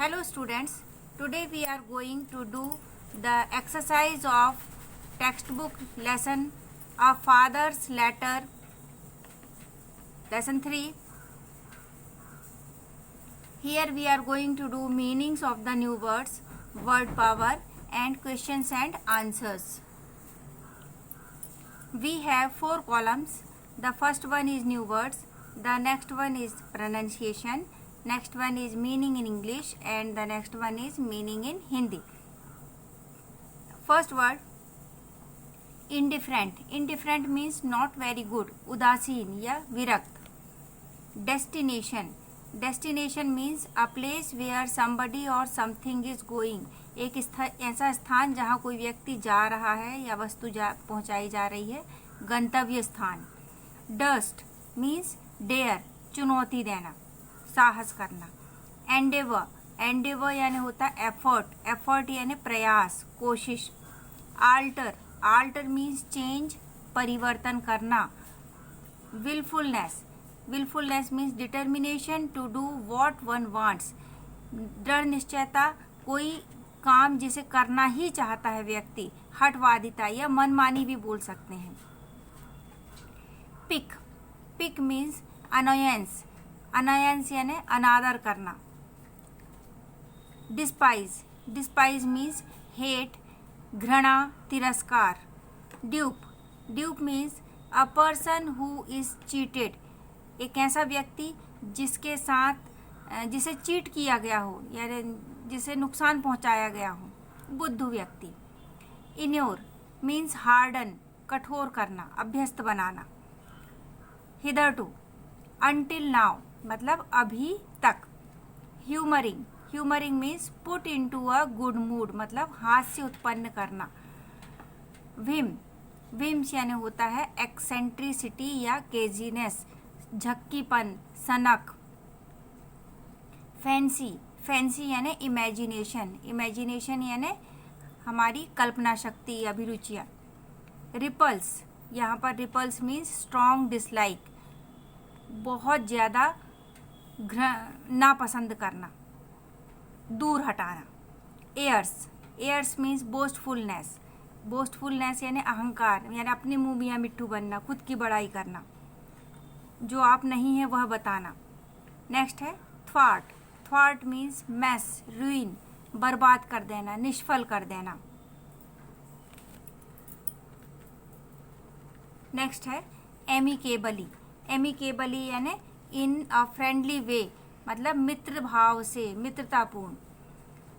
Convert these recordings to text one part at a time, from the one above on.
Hello students, today we are going to do the exercise of textbook lesson A Father's Letter, lesson 3. Here we are going to do meanings of the new words, word power and questions and answers. We have 4 columns. The first one is new words, the next one is pronunciation, next one is meaning in English and the next one is meaning in Hindi. First word, indifferent. Indifferent means not very good, उदासीन या विरक्त. Destination. Destination means a place where somebody or something is going. एक ऐसा स्थान जहाँ कोई व्यक्ति जा रहा है या वस्तु पहुँचाई जा रही है. गंतव्य स्थान. Dust means dare, चुनौती देना, साहस करना. Endeavor. Endeavor यानी होता है effort. Effort यानी प्रयास, कोशिश. Alter. Alter means change, परिवर्तन करना. Willfulness. Willfulness means determination to do what one wants. दृढ़ निश्चयता, कोई काम जिसे करना ही चाहता है व्यक्ति. हठवादिता या मनमानी भी बोल सकते हैं. Pique. Pique means annoyance. Annoyance यानी अनादर करना. डिस्पाइज. डिस्पाइज मीन्स हेट, घृणा, तिरस्कार. Dupe. Dupe means a person who is cheated. एक ऐसा व्यक्ति जिसके साथ जिसे चीट किया गया हो यानी जिसे नुकसान पहुंचाया गया हो. बुद्धू व्यक्ति. इन्योर मीन्स हार्डन, कठोर करना, अभ्यस्त बनाना. हिदरटू. अंटिल नाउ मतलब अभी तक. Humouring. Humouring means put into a good mood मतलब हास्य उत्पन्न करना. विम. विम्स यानी होता है एक्सेंट्रिसिटी या केजीनेस, झक्कीपन, सनक. फैंसी. फैंसी यानी इमेजिनेशन. इमेजिनेशन यानी हमारी कल्पना शक्ति, अभिरुचियाँ. रिपल्स. यहाँ पर रिपल्स मीन्स स्ट्रॉन्ग डिसलाइक, बहुत ज़्यादा नापसंद करना, दूर हटाना. Airs. Airs means boastfulness. Boastfulness यानी अहंकार यानी अपने मुँह मियाँ मिट्ठू बनना, खुद की बड़ाई करना, जो आप नहीं है वह बताना. नेक्स्ट है थ्वाट. थ्वाट मीन्स मैस, रुइन, बर्बाद कर देना, निष्फल कर देना. नेक्स्ट है एमिकेबली. एमिकेबली यानी इन अ फ्रेंडली वे मतलब मित्र भाव से, मित्रतापूर्ण.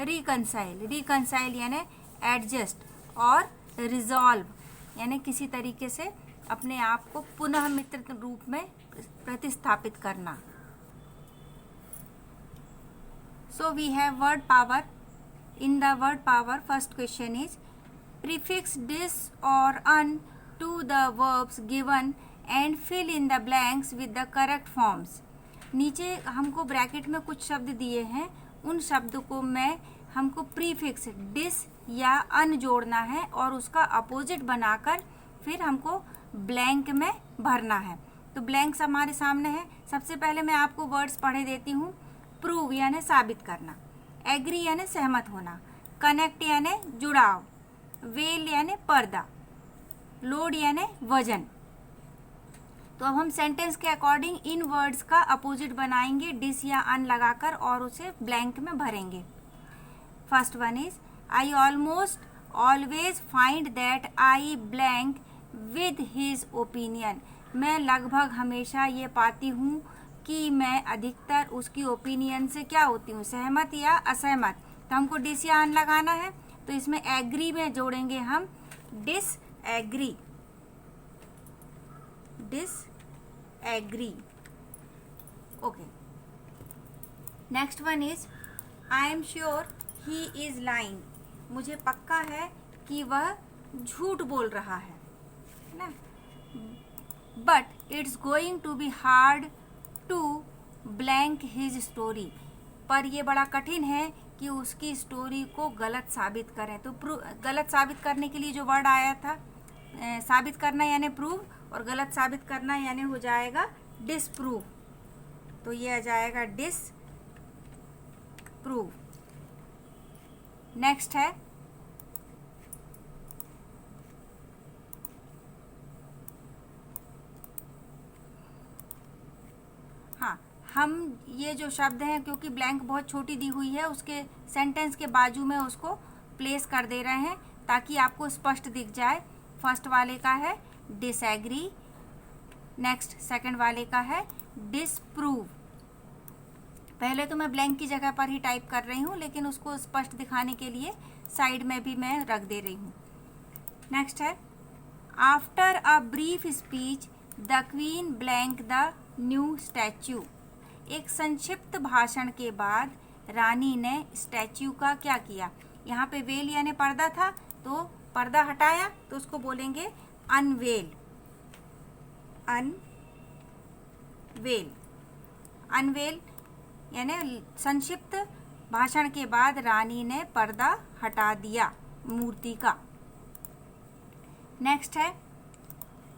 रिकनसाइल. रिकनसाइल यानी एडजस्ट और रिजॉल्व यानी किसी तरीके से अपने आप को पुनः मित्र रूप में प्रतिस्थापित करना. So we have word power. In the word power first question is prefix dis और un to the verbs given and fill in the blanks with the correct forms. नीचे हमको ब्रैकेट में कुछ शब्द दिए हैं, उन शब्दों को हमको प्रीफिक्स डिस या अन जोड़ना है और उसका अपोजिट बनाकर फिर हमको ब्लैंक में भरना है. तो ब्लैंक्स हमारे सामने है. सबसे पहले मैं आपको वर्ड्स पढ़े देती हूँ. प्रूव यानी साबित करना. एग्री यानी सहमत होना. कनेक्ट यानी जुड़ाव. वेल यानी पर्दा. लोड यानी वजन. तो अब हम सेंटेंस के अकॉर्डिंग इन वर्ड्स का अपोजिट बनाएंगे डिस या अन लगाकर और उसे ब्लैंक में भरेंगे. First one is I almost always find that I blank with his opinion. मैं लगभग हमेशा ये पाती हूँ कि मैं अधिकतर उसकी ओपिनियन से क्या होती हूँ, सहमत या असहमत. तो हमको डिस या अन लगाना है तो इसमें एग्री में जोड़ेंगे हम disagree. Disagree. Okay. Next one is I am sure he is lying. मुझे पक्का है कि वह झूठ बोल रहा है ना. But it's going to be hard to blank his story. पर यह बड़ा कठिन है कि उसकी स्टोरी को गलत साबित करें. तो गलत साबित करने के लिए जो वर्ड आया था, साबित करना यानी प्रूव और गलत साबित करना यानी हो जाएगा डिसप्रूव. तो ये आ जाएगा डिसप्रूव. नेक्स्ट है हाँ, हम ये जो शब्द हैं क्योंकि ब्लैंक बहुत छोटी दी हुई है उसके सेंटेंस के बाजू में उसको प्लेस कर दे रहे हैं ताकि आपको स्पष्ट दिख जाए। फर्स्ट वाले का है डिसएग्री, नेक्स्ट सेकंड वाले का है डिसप्रूव। पहले तो मैं ब्लैंक की जगह पर ही टाइप कर रही हूँ लेकिन उसको स्पष्ट दिखाने के लिए साइड में भी मैं रख दे रही हूँ। नेक्स्ट है after a brief speech the queen blank the new statue. एक संक्षिप्त भाषण के बाद रानी ने स्टैच्यू का क्या किया। यहाँ पे वेल यानी पर्दा था तो पर्दा हटाया तो उसको बोलेंगे अनवेल। अनवेल, अनवेल यानी संक्षिप्त भाषण के बाद रानी ने पर्दा हटा दिया मूर्ति का। नेक्स्ट है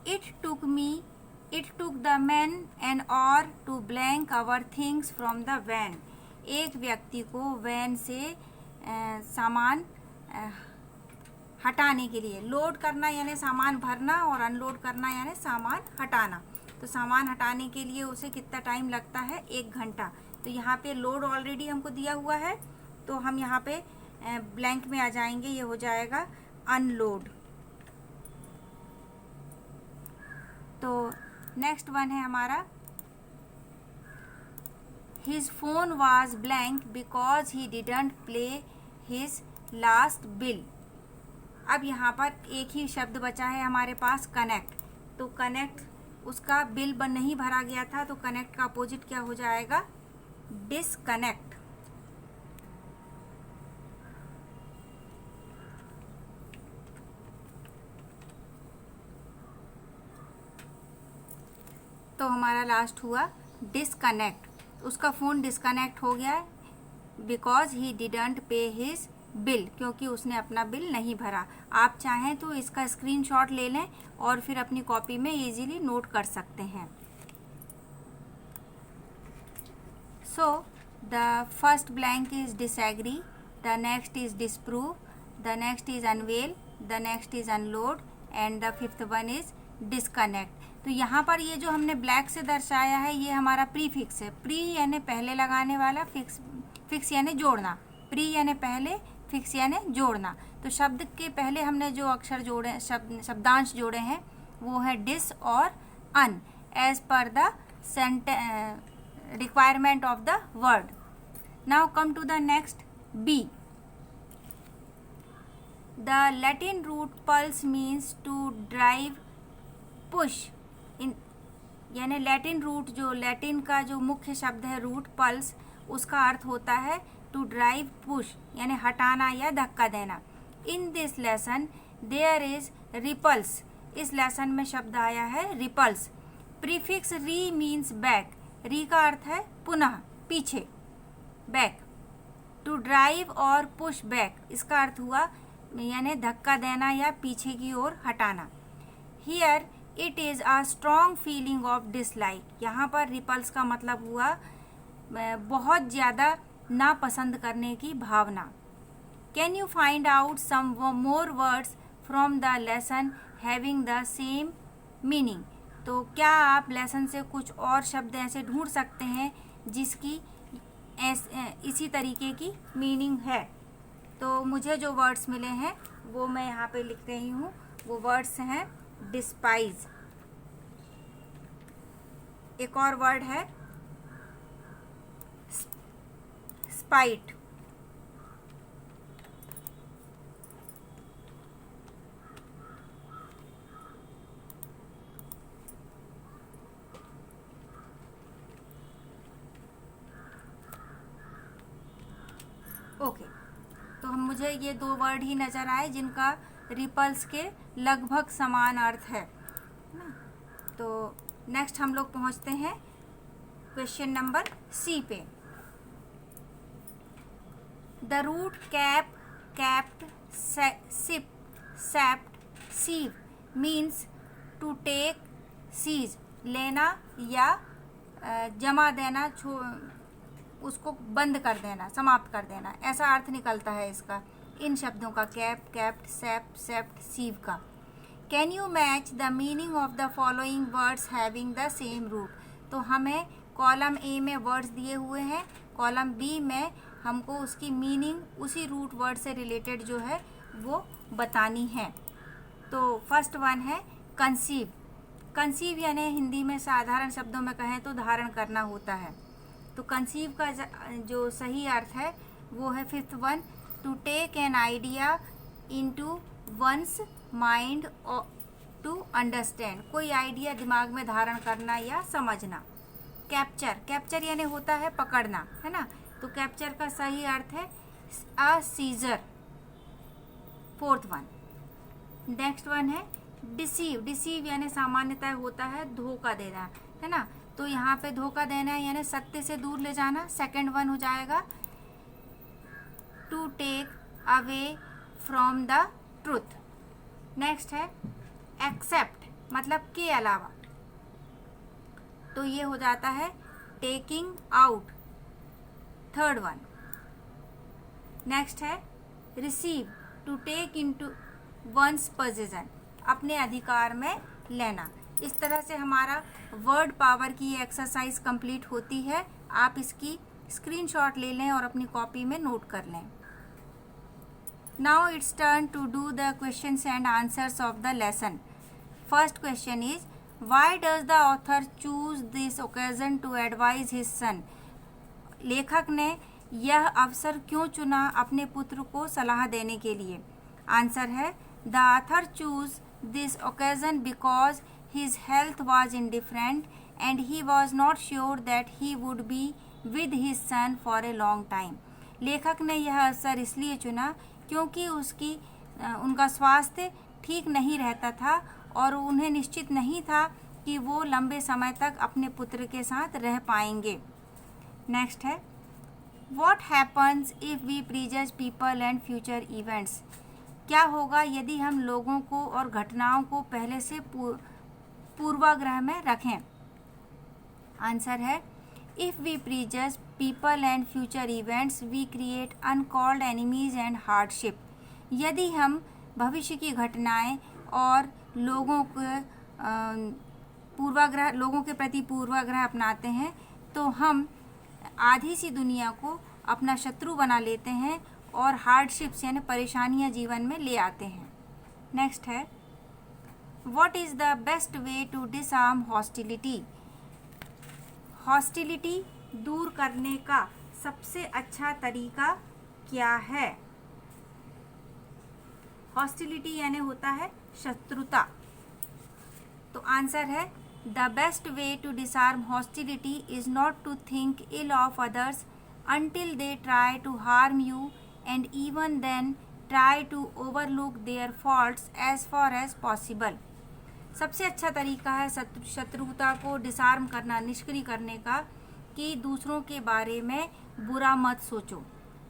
it took the man an hour to blank our things from the van. एक व्यक्ति को वैन से सामान हटाने के लिए, लोड करना यानी सामान भरना और अनलोड करना यानी सामान हटाना, तो सामान हटाने के लिए उसे कितना टाइम लगता है, 1 घंटा। तो यहाँ पे लोड ऑलरेडी हमको दिया हुआ है तो हम यहाँ पे ब्लैंक में आ जाएंगे, ये हो जाएगा अनलोड। तो नेक्स्ट वन है हमारा his phone was blank because he didn't play his last bill. अब यहाँ पर एक ही शब्द बचा है हमारे पास कनेक्ट। तो कनेक्ट उसका बिल नहीं भरा गया था तो कनेक्ट का अपोजिट क्या हो जाएगा, डिसकनेक्ट। तो हमारा लास्ट हुआ डिसकनेक्ट। उसका फ़ोन डिसकनेक्ट हो गया बिकॉज ही डिडंट पे हिज बिल, क्योंकि उसने अपना बिल नहीं भरा। आप चाहें तो इसका स्क्रीनशॉट ले लें और फिर अपनी कॉपी में इजीली नोट कर सकते हैं। So the first blank is disagree, the next is disprove, the next is unveil, the next is unload and the fifth one is disconnect। तो यहाँ पर ये जो हमने ब्लैक से दर्शाया है ये हमारा प्रीफिक्स है। प्री यानी पहले लगाने वाला, फिक्स यानी जोड़ना। प्री यानी पहले, फिक्स यानी जोड़ना। तो शब्द के पहले हमने जो अक्षर जोड़े, शब्दांश जोड़े हैं वो है डिस और un as per the requirement of the word. Now come to the next B. The Latin root pulse means to drive, push in, यानी लैटिन रूट, जो लैटिन का जो मुख्य शब्द है रूट पल्स, उसका अर्थ होता है टू ड्राइव, पुश यानी हटाना या धक्का देना। In this lesson there is repulse. इस लेसन में शब्द आया है repulse. Prefix re means back. Re का अर्थ है पुनः, पीछे, बैक। टू ड्राइव और पुश बैक, इसका अर्थ हुआ यानी धक्का देना या पीछे की ओर हटाना। Here it is a strong feeling of dislike. यहाँ पर रिपल्स का मतलब हुआ बहुत ज़्यादा नापसंद करने की भावना। Can you find out some more words from the lesson having the same meaning. तो क्या आप लेसन से कुछ और शब्द ऐसे ढूंढ सकते हैं जिसकी इसी तरीके की मीनिंग है। तो मुझे जो वर्ड्स मिले हैं वो मैं यहाँ पे लिख रही हूँ। वो वर्ड्स हैं डिस्पाइज, एक और वर्ड है स्पाइट, ओके। तो हम मुझे ये 2 वर्ड ही नज़र आए जिनका रिपल्स के लगभग समान अर्थ है ना। तो नेक्स्ट हम लोग पहुंचते हैं क्वेश्चन नंबर सी पे। The root cap, capt, cip, cept, ceive means to take, seize लेना या जमा देना, उसको बंद कर देना, समाप्त कर देना, ऐसा अर्थ निकलता है इसका। इन शब्दों का, कैप, कैप्ट, सेप्ट, सेप्ट, सीव का। Can you match the meaning of the following words having the same root. तो हमें कॉलम ए में वर्ड्स दिए हुए हैं, कॉलम बी में हमको उसकी मीनिंग उसी रूट वर्ड से रिलेटेड जो है वो बतानी है। तो फर्स्ट वन है कंसीव। कंसीव यानी हिंदी में साधारण शब्दों में कहें तो धारण करना होता है। तो कंसीव का जो सही अर्थ है वो है fifth one, to take an idea into one's mind to understand. कोई आइडिया दिमाग में धारण करना या समझना। कैप्चर, कैप्चर यानी होता है पकड़ना, है ना। तो कैप्चर का सही अर्थ है a seizure, fourth one. Next one है डिसीव। डिसीव यानी सामान्यतः होता है धोखा देना, है ना। तो यहाँ पे धोखा देना यानी सत्य से दूर ले जाना, सेकंड वन हो जाएगा। To take away from the truth. Next है एक्सेप्ट, मतलब के अलावा, तो ये हो जाता है taking out, third one. Next है receive, to take into one's position, अपने अधिकार में लेना। इस तरह से हमारा वर्ड पावर की ये एक्सरसाइज कंप्लीट होती है। आप इसकी स्क्रीनशॉट ले लें और अपनी कॉपी में नोट कर लें। Now it's turn to do the questions and answers of the lesson. First question is, why does the author choose this occasion to advise his son? लेखक ने यह अवसर क्यों चुना अपने पुत्र को सलाह देने के लिए? आंसर है the author chose this occasion because his health was indifferent and he was not sure that he would be with his son for a long time. लेखक ने यह अवसर इसलिए चुना क्योंकि उनका स्वास्थ्य ठीक नहीं रहता था और उन्हें निश्चित नहीं था कि वो लंबे समय तक अपने पुत्र के साथ रह पाएंगे। नेक्स्ट है what happens if we prejudge people and future events. क्या होगा यदि हम लोगों को और घटनाओं को पहले से पूर्वाग्रह में रखें? आंसर है If we prejudge people and future events, we create uncalled enemies and hardship. यदि हम भविष्य की घटनाएं और लोगों के प्रति पूर्वाग्रह अपनाते हैं तो हम आधी सी दुनिया को अपना शत्रु बना लेते हैं और हार्डशिप्स यानी परेशानियां जीवन में ले आते हैं। नेक्स्ट है What is the best way to disarm hostility? Hostility दूर करने का सबसे अच्छा तरीका क्या है? हॉस्टिलिटी यानी होता है शत्रुता। तो आंसर है the best way to disarm hostility is not to think ill of others until they try to harm you and even then try to overlook their faults as far as possible. सबसे अच्छा तरीका है शत्रुता को disarm करना, निष्क्रिय करने का, कि दूसरों के बारे में बुरा मत सोचो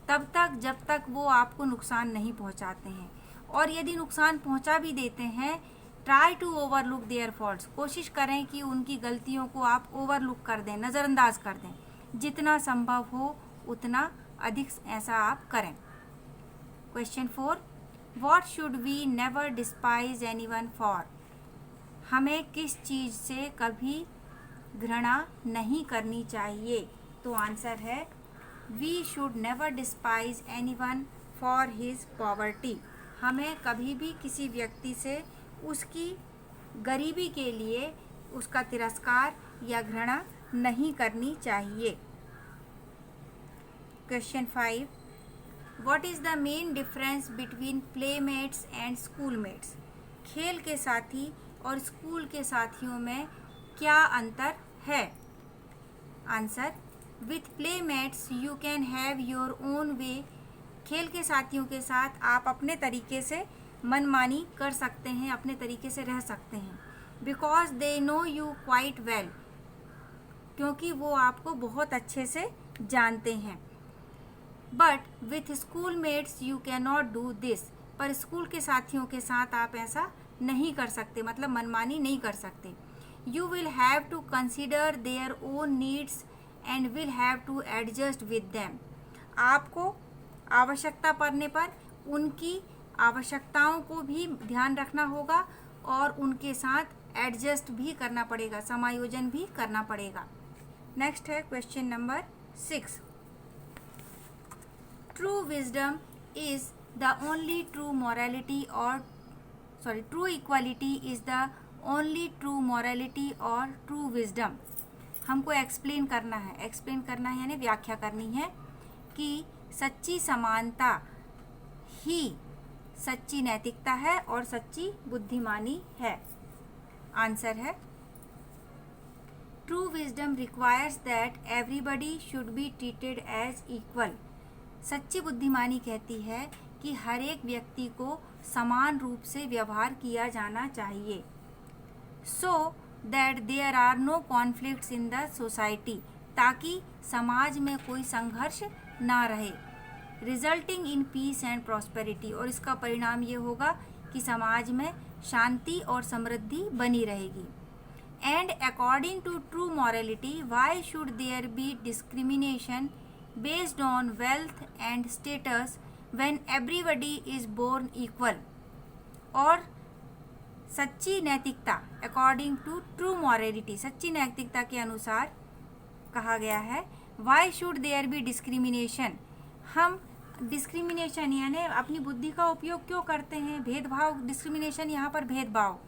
तब तक जब तक वो आपको नुकसान नहीं पहुंचाते हैं, और यदि नुकसान पहुंचा भी देते हैं try to overlook their faults, कोशिश करें कि उनकी गलतियों को आप ओवरलुक कर दें, नज़रअंदाज कर दें। जितना संभव हो उतना अधिक ऐसा आप करें। Question 4, what should we never despise anyone for. हमें किस चीज़ से कभी घृणा नहीं करनी चाहिए? तो आंसर है we should never despise anyone for his poverty. हमें कभी भी किसी व्यक्ति से उसकी गरीबी के लिए उसका तिरस्कार या घृणा नहीं करनी चाहिए। Question 5, what is the main difference between playmates and schoolmates. खेल के साथी और स्कूल के साथियों में क्या अंतर है? Answer, with playmates you can have your own way. खेल के साथियों के साथ आप अपने तरीके से मनमानी कर सकते हैं, अपने तरीके से रह सकते हैं। Because they know you quite well, क्योंकि वो आपको बहुत अच्छे से जानते हैं। But with school mates you can not do this, पर स्कूल के साथियों के साथ आप ऐसा नहीं कर सकते, मतलब मनमानी नहीं कर सकते। You will have to consider their own needs and will have to adjust with them. आपको आवश्यकता पड़ने पर उनकी आवश्यकताओं को भी ध्यान रखना होगा और उनके साथ एडजस्ट भी करना पड़ेगा, समायोजन भी करना पड़ेगा। नेक्स्ट है question number 6। True wisdom is the only true morality और true equality is the only true morality और ट्रू विजडम। हमको एक्सप्लेन करना है यानी व्याख्या करनी है कि सच्ची समानता ही सच्ची नैतिकता है और सच्ची बुद्धिमानी है। आंसर है true wisdom requires that everybody should be treated as equal. सच्ची बुद्धिमानी कहती है कि हर एक व्यक्ति को समान रूप से व्यवहार किया जाना चाहिए। So that there are no conflicts in the society, ताकि समाज में कोई संघर्ष ना रहे। Resulting in peace and prosperity, और इसका परिणाम ये होगा कि समाज में शांति और समृद्धि बनी रहेगी। And according to true morality why should there be discrimination based on wealth and status when everybody is born equal. और सच्ची नैतिकता अकॉर्डिंग टू ट्रू मॉरलिटी, सच्ची नैतिकता के अनुसार कहा गया है why should there be discrimination. हम डिस्क्रिमिनेशन यानी अपनी बुद्धि का उपयोग क्यों करते हैं? भेदभाव, डिस्क्रिमिनेशन यहाँ पर भेदभाव।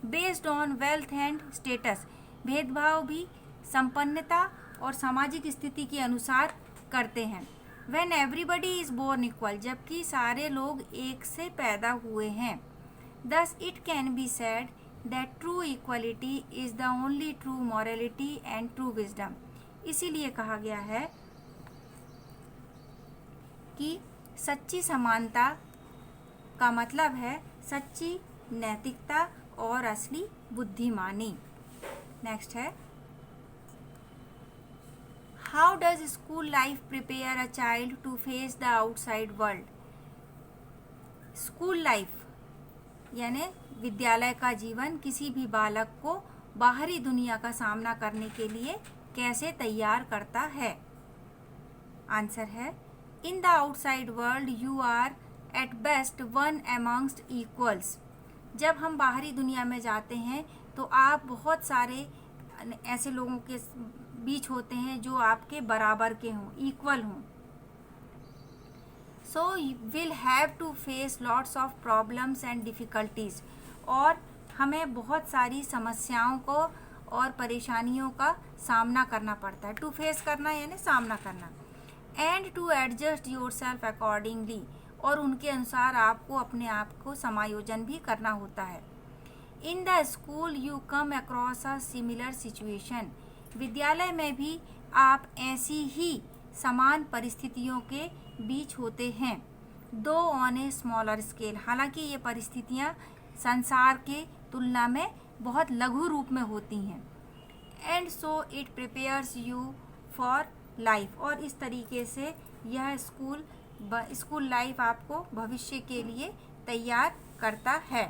Based on wealth and status, भेदभाव भी संपन्नता और सामाजिक स्थिति के अनुसार करते हैं। When everybody is born equal, जबकि सारे लोग एक से पैदा हुए हैं। Thus it can be said that true equality is the only true morality and true wisdom. इसीलिए कहा गया है कि सच्ची समानता का मतलब है सच्ची नैतिकता और असली बुद्धिमानी। नेक्स्ट है How does school life prepare a child to face the outside world? School life यानी विद्यालय का जीवन किसी भी बालक को बाहरी दुनिया का सामना करने के लिए कैसे तैयार करता है? आंसर है in the outside world you are at best one amongst equals. जब हम बाहरी दुनिया में जाते हैं तो आप बहुत सारे ऐसे लोगों के बीच होते हैं जो आपके बराबर के हों, इक्वल हों। So will have to face lots of problems and difficulties, और हमें बहुत सारी समस्याओं को और परेशानियों का सामना करना पड़ता है। टू फेस करना यानी सामना करना। And to adjust yourself accordingly, और उनके अनुसार आपको अपने आप को समायोजन भी करना होता है। In the school you come across a similar situation, विद्यालय में भी आप ऐसी ही समान परिस्थितियों के बीच होते हैं। दो ऑन ए स्मॉलर स्केल, हालांकि ये परिस्थितियाँ संसार के तुलना में बहुत लघु रूप में होती हैं। And so it prepares you for life, और इस तरीके से यह स्कूल लाइफ आपको भविष्य के लिए तैयार करता है।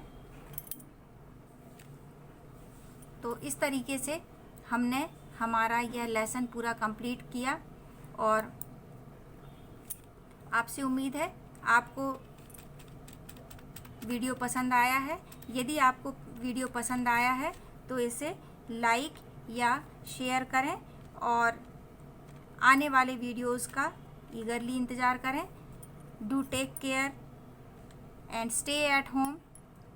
तो इस तरीके से हमने हमारा यह लेसन पूरा कंप्लीट किया, और आपसे उम्मीद है आपको वीडियो पसंद आया है। यदि आपको वीडियो पसंद आया है तो इसे लाइक या शेयर करें और आने वाले वीडियोस का ईगरली इंतज़ार करें। Do take care and stay at home.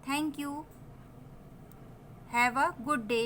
Thank you. Have a good day.